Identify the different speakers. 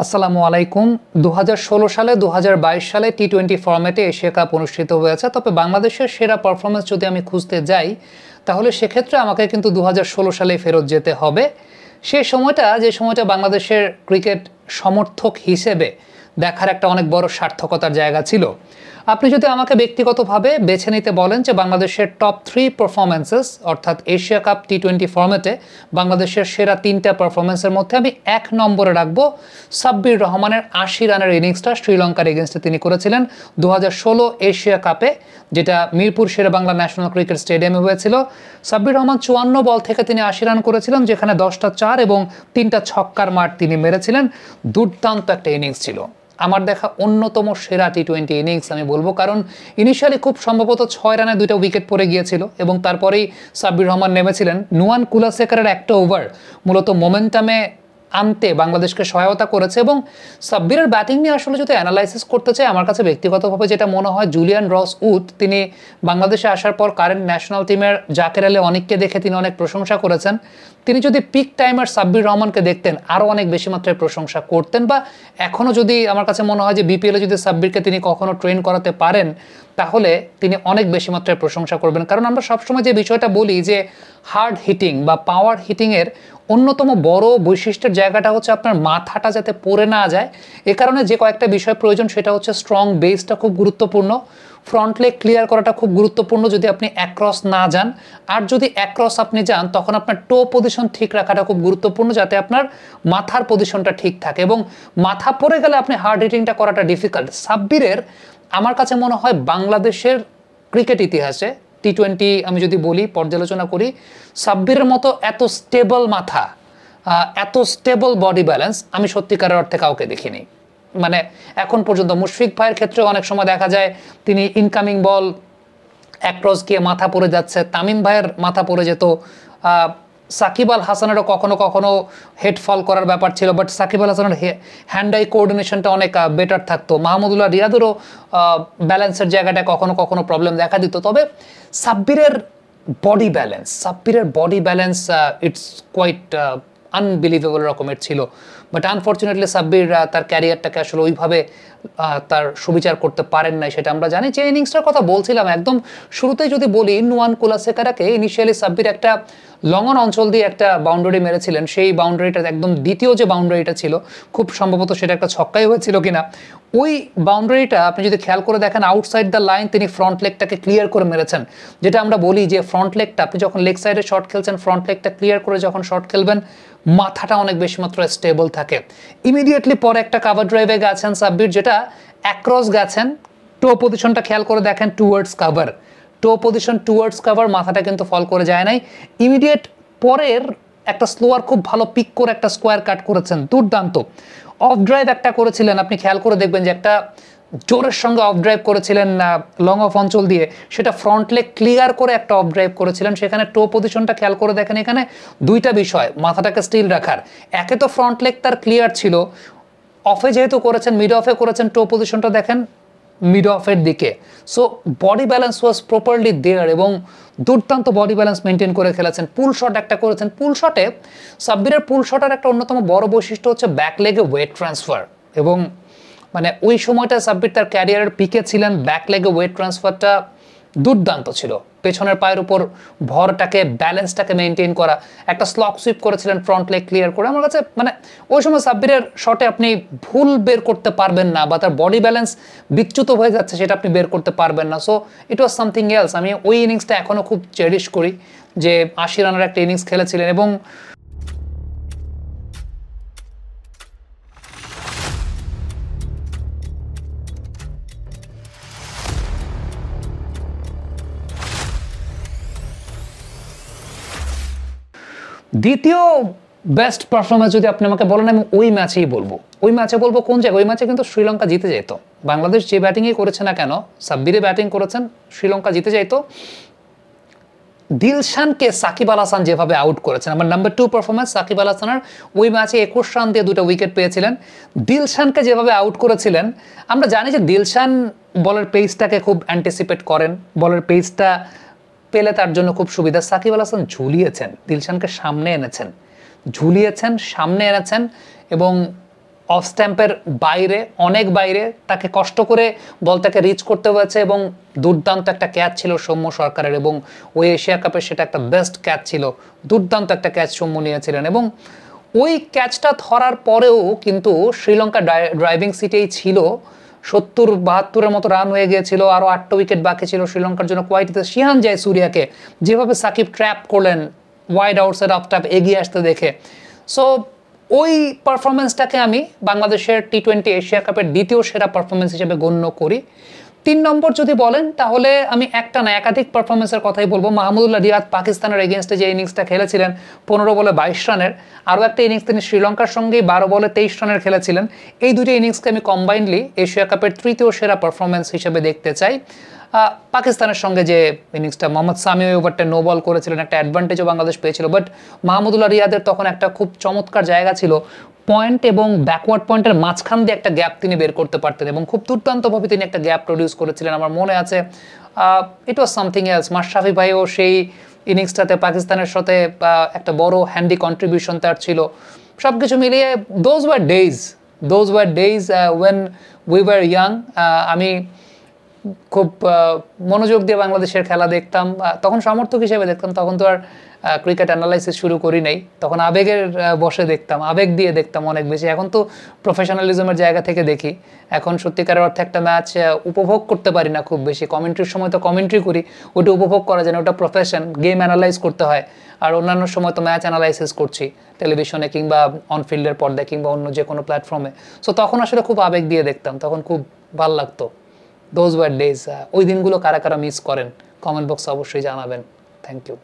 Speaker 1: আসসালামু আলাইকুম। ২০১৬ সালে ২০২২ সালে টি-20 ফরম্যাটে এশিয়া কাপ অনুষ্ঠিত হয়েছে। তবে বাংলাদেশের সেরা পারফরমেন্স যদি আমি খুঁজতে যাই তাহলে সেক্ষেত্রে আমাকে কিন্তু ২০১৬ সালে ফেরত যেতে হবে। সেই সময়টা যে সময়টা বাংলাদেশের ক্রিকেট সমর্থক হিসেবে দেখার একটা অনেক বড় সার্থকতার জায়গা ছিল। আপনি যদি আমাকে ব্যক্তিগতভাবে বেছে নিতে বলেন যে বাংলাদেশের টপ 3 পারফরমেন্সেস অর্থাৎ এশিয়া কাপ টি-20 ফরম্যাটে বাংলাদেশের সেরা 3টা পারফরমেন্সের মধ্যে আমি ১ নম্বরে রাখবো সাব্বির রহমানের ৮০ রানের ইনিংসটা শ্রীলঙ্কার এগেনস্টে তিনি করেছিলেন ২০১৬ এশিয়া কাপে, যেটা মিরপুর শেরেবাংলা ন্যাশনাল ক্রিকেট স্টেডিয়ামে হয়েছিল। সাব্বির রহমান ৫৪ বল থেকে তিনি ৮০ রান করেছিলেন, যেখানে ১০টা ৪ এবং ৩টা ছক্কার মার তিনি মেরেছিলেন। দুর্দান্ত একটা ইনিংস ছিল, আমার দেখা অন্যতম সেরা টি-20 ইনিংস আমি বলবো, কারণ ইনিশিয়ালি খুব সম্ভবত ৬ রানে ২টা উইকেট পড়ে গিয়েছিল এবং তারপরেই সাব্বির রহমান নেমেছিলেন। নুয়ান কুলাসেকারের একটা ওভার মূলত মোমেন্টামে আনতে বাংলাদেশকে সহায়তা করেছে। এবং সাব্বিরের ব্যাটিং নিয়ে আসলে যদি অ্যানালাইসিস করতে চাই, আমার কাছে ব্যক্তিগতভাবে যেটা মনে হয়, জুলিয়ান রস উড তিনি বাংলাদেশে আসার পর কারেন্ট ন্যাশনাল টিমের জাকের আলী অনেককে দেখে তিনি অনেক প্রশংসা করেছেন। তিনি যদি পিক টাইমার সাব্বির রহমানকে দেখতেন আরও অনেক বেশি মাত্রায় প্রশংসা করতেন, বা এখনও যদি আমার কাছে মনে হয় যে বিপিএলে যদি সাব্বিরকে তিনি কখনো ট্রেন করাতে পারেন তাহলে তিনি অনেক বেশি মাত্রায় প্রশংসা করবেন। কারণ আমরা সবসময় যে বিষয়টা বলি যে হার্ড হিটিং বা পাওয়ার হিটিংয়ের অন্যতম বড় বৈশিষ্ট্যের জায়গাটা হচ্ছে আপনার মাথাটা যাতে পড়ে না যায়। এ কারণে যে কয়েকটা বিষয় প্রয়োজন, সেটা হচ্ছে স্ট্রং বেসটা খুব গুরুত্বপূর্ণ, ফ্রন্ট লেগ ক্লিয়ার করাটা খুব গুরুত্বপূর্ণ যদি আপনি অ্যাক্রস না যান, আর যদি অ্যাক্রস আপনি যান তখন আপনার টো পজিশন ঠিক রাখাটা খুব গুরুত্বপূর্ণ যাতে আপনার মাথার পজিশনটা ঠিক থাকে, এবং মাথা পড়ে গেলে আপনি হার্ড হিটিংটা করাটা ডিফিকাল্ট। সাব্বিরের আমার কাছে মনে হয় বাংলাদেশের ক্রিকেট ইতিহাসে টি-20 আমি যদি বলি, পর্যালোচনা করি, সাব্বিরের মতো এত স্টেবল মাথা, এত স্টেবল বডি ব্যালেন্স আমি সত্যিকারের অর্থে কাউকে দেখিনি। মানে এখন পর্যন্ত মুশফিক ভাইয়ের ক্ষেত্রে অনেক সময় দেখা যায় তিনি ইনকামিং বল অ্যাক্রস গিয়ে মাথা পড়ে যাচ্ছে, তামিম ভাইয়ের মাথা পড়ে যেত, সাকিব আল হাসানেরও কখনো কখনো হেড ফল করার ব্যাপার ছিল, বাট সাকিব আল হাসানের হ্যান্ড আই কোঅর্ডিনেশনটা অনেক বেটার থাকতো। মাহমুদুল্লাহ রিয়াদেরও ব্যালেন্সের জায়গাটা কখনো কখনো প্রবলেম দেখা দিত। তবে সাব্বিরের body balance it's quite unbelievable রকমের ছিল। বাট আনফর্চুনেটলি সাব্বির তার ক্যারিয়ারটাকে আসলে ওইভাবে তার সুবিচার করতে পারেন নাই, সেটা আমরা জানি। যে ইনিংসটার কথা বলছিলাম একদম শুরুতেই যদি বলি, নুয়ান কুলাসেকারাকে ইনিশিয়ালি সাব্বির একটা লং অন অঞ্চল দিয়ে একটা বাউন্ডারি মেরেছিলেন। সেই বাউন্ডারিটা একদম দ্বিতীয় যে বাউন্ডারিটা ছিল, খুব সম্ভবত সেটা একটা ছক্কাই হয়েছিল কিনা, ওই বাউন্ডারিটা আপনি যদি খেয়াল করে দেখেন আউটসাইড দ্য লাইন তিনি ফ্রন্ট লেগটাকে ক্লিয়ার করে মেরেছেন। যেটা আমরা বলি যে ফ্রন্ট লেগটা আপনি যখন লেগ সাইডে শট খেলছেন, ফ্রন্ট লেগটা ক্লিয়ার করে যখন শট খেলবেন মাথাটা অনেক বেশি মাত্রায় স্টেবল থাকে। ইমিডিয়েটলি পরে একটা কাভার ড্রাইভে গেছেন সাব্বির, যেটা অ্যাক্রস গেছেন, টো পজিশনটা খেয়াল করে দেখেন টুয়ার্ডস কাভার, টো পজিশন টুয়ার্ডস কাভার, মাথাটা কিন্তু ফল করে যায় নাই। ইমিডিয়েট পরের একটা স্লোয়ার খুব ভালো পিক করে একটা স্কোয়ার কাট করেছেন, দুর্দান্ত। অফ ড্রাইভ একটা করেছিলেন, আপনি খেয়াল করে দেখবেন যে একটা জোরের সঙ্গে অফ ড্রাইভ করেছিলেন লং অফ অঞ্চল দিয়ে, সেটা ফ্রন্ট লেগ ক্লিয়ার করে একটা অফ ড্রাইভ করেছিলেন। সেখানে টো পজিশনটা খেয়াল করে দেখেন, এখানে দুইটা বিষয় মাথাটাকে স্টিল রাখার, একে তো ফ্রন্ট লেগ তার ক্লিয়ার ছিল, অফে যেহেতু করেছেন, মিড অফে করেছেন, টো পজিশনটা দেখেন মিড অফের দিকে। সো বডি ব্যালেন্স ওয়াজ প্রপারলি দেয়ার এবং দুর্দান্ত বডি ব্যালেন্স মেনটেন করে খেলেছেন। পুল শট একটা করেছেন, পুল শটে সাব্বিরের পুল শটের একটা অন্যতম বড় বৈশিষ্ট্য হচ্ছে ব্যাক লেগে ওয়েট ট্রান্সফার, এবং মানে ওই সময়টা সাব্বির তার ক্যারিয়ারের পিকে ছিলেন, ব্যাক লেগে ওয়েট ট্রান্সফারটা দুর্দান্ত ছিল। পেছনের পায়ের উপর ভরটাকে, ব্যালেন্সটাকে মেনটেন করা, একটা স্লক সুইপ করেছিলেন ফ্রন্ট লেগ ক্লিয়ার করে। আমার কাছে মানে ওই সময় সাব্বিরের শটে আপনি ভুল বের করতে পারবেন না, বা তার বডি ব্যালেন্স বিচ্যুত হয়ে যাচ্ছে সেটা আপনি বের করতে পারবেন না। So it was something else. আমি ওই ইনিংসটা এখনও খুব চেরিশ করি, যে ৮০ রানের একটা ইনিংস খেলেছিলেন। এবং দ্বিতীয় বেস্ট পারফরমেন্স যদি আপনি আমাকে বলেন, আমি ওই ম্যাচেই বলবো। ওই ম্যাচে বলবো কোন জায়গায়, ওই ম্যাচে কিন্তু শ্রীলঙ্কা জিতে যেত। বাংলাদেশ যে ব্যাটিংই করেছে না কেন, সাব্বিরে ব্যাটিং করেছেন, শ্রীলঙ্কা জিতে যেত। দিলশানকে সাকিব আল হাসান যেভাবে আউট করেছেন, আমার নাম্বার 2 পারফরমেন্স সাকিব আল হাসানের ওই ম্যাচে 21 রান দিয়ে 2টা উইকেট পেয়েছিলেন। দিলশানকে যেভাবে আউট করেছিলেন, আমরা জানি যে দিলশান বলের পেসটাকে খুব অ্যান্টিসিপেট করেন, বলের পেসটা পেলে তার জন্য খুব সুবিধা। সাকিব আল হাসান ঝুলিয়েছেন, দিলশানকে সামনে এনেছেন, ঝুলিয়েছেন, সামনে এনেছেন, এবং অফ স্ট্যাম্পের বাইরে, অনেক বাইরে, তাকে কষ্ট করে বলটাকে রিচ করতে হয়েছে এবং দুর্দান্ত একটা ক্যাচ ছিল সৌম্য সরকারের, এবং ওই এশিয়া কাপে সেটা একটা বেস্ট ক্যাচ ছিল, দুর্দান্ত একটা ক্যাচ সৌম্য নিয়েছিলেন। এবং ওই ক্যাচটা ধরার পরেও কিন্তু শ্রীলঙ্কা ড্রাইভিং সিটেই ছিল, 70-72-এর মতো রান হয়ে গিয়েছিল, আরও 8টা উইকেট বাকি ছিল শ্রীলঙ্কার জন্য কোয়াইটিতে। শিহান জয়সূরিয়াকে যেভাবে সাকিব ট্র্যাপ করলেন ওয়াইড আউটসাইড অফ ট্যাপ এগিয়ে আসতে দেখে, সো ওই পারফরমেন্সটাকে আমি বাংলাদেশের টি-20 এশিয়া কাপের দ্বিতীয় সেরা পারফরমেন্স হিসেবে গণ্য করি। 3 নম্বর যদি বলেন তাহলে আমি একটা না একাধিক পারফরমেন্সের কথাই বলবো। মাহমুদুল্লাহ রিয়াদ পাকিস্তানের এগেনস্টে যে ইনিংসটা খেলেছিলেন 15 বলে 22 রানের, আরও একটা ইনিংস তিনি শ্রীলঙ্কার সঙ্গেই 12 বলে 23 রানের খেলেছিলেন। এই দুটি ইনিংসকে আমি কম্বাইন্ডলি এশিয়া কাপের তৃতীয় সেরা পারফরমেন্স হিসেবে দেখতে চাই। পাকিস্তানের সঙ্গে যে ইনিংসটা মোহাম্মদ সামি ওই ওভারটা নো বল করেছিলেন, একটা অ্যাডভান্টেজও বাংলাদেশ পেয়েছিল, বাট মাহমুদুল্লাহ রিয়াদের তখন একটা খুব চমৎকার জায়গা ছিল, পয়েন্ট এবং ব্যাকওয়ার্ড পয়েন্টের মাঝখান দিয়ে একটা গ্যাপ তিনি বের করতে পারতেন এবং খুব দুর্দান্তভাবে তিনি একটা গ্যাপ প্রডিউস করেছিলেন। আমার মনে আছে ইট ওয়াজ সামথিং এলস। মাশরাফি ভাইও সেই ইনিংসটাতে পাকিস্তানের সাথে একটা বড় হ্যান্ডি কন্ট্রিবিউশন তার ছিল। সব কিছু মিলিয়ে those were days when we were young. আমি খুব মনোযোগ দিয়ে বাংলাদেশের খেলা দেখতাম, তখন সমর্থক হিসেবে দেখতাম, তখন তো আর ক্রিকেট অ্যানালাইসিস শুরু করি নাই, তখন আবেগের বসে দেখতাম, আবেগ দিয়ে দেখতাম অনেক বেশি। এখন তো প্রফেশনালিজমের জায়গা থেকে দেখি, এখন সত্যিকারের অর্থে একটা ম্যাচ উপভোগ করতে পারি না খুব বেশি। কমেন্ট্রির সময় তো কমেন্ট্রি করি, ওটা উপভোগ করা যায় না, ওটা প্রফেশন, গেম অ্যানালাইজ করতে হয়। আর অন্যান্য সময় তো ম্যাচ অ্যানালাইসিস করছি টেলিভিশনে কিংবা অনফিল্ডের পর্দায় কিংবা অন্য যে কোনো প্ল্যাটফর্মে। সো তখন আসলে খুব আবেগ দিয়ে দেখতাম, তখন খুব ভালো লাগতো। Those were days. ওই দিনগুলো কারা কারা মিস করেন কমেন্ট বক্সে অবশ্যই জানাবেন। Thank you.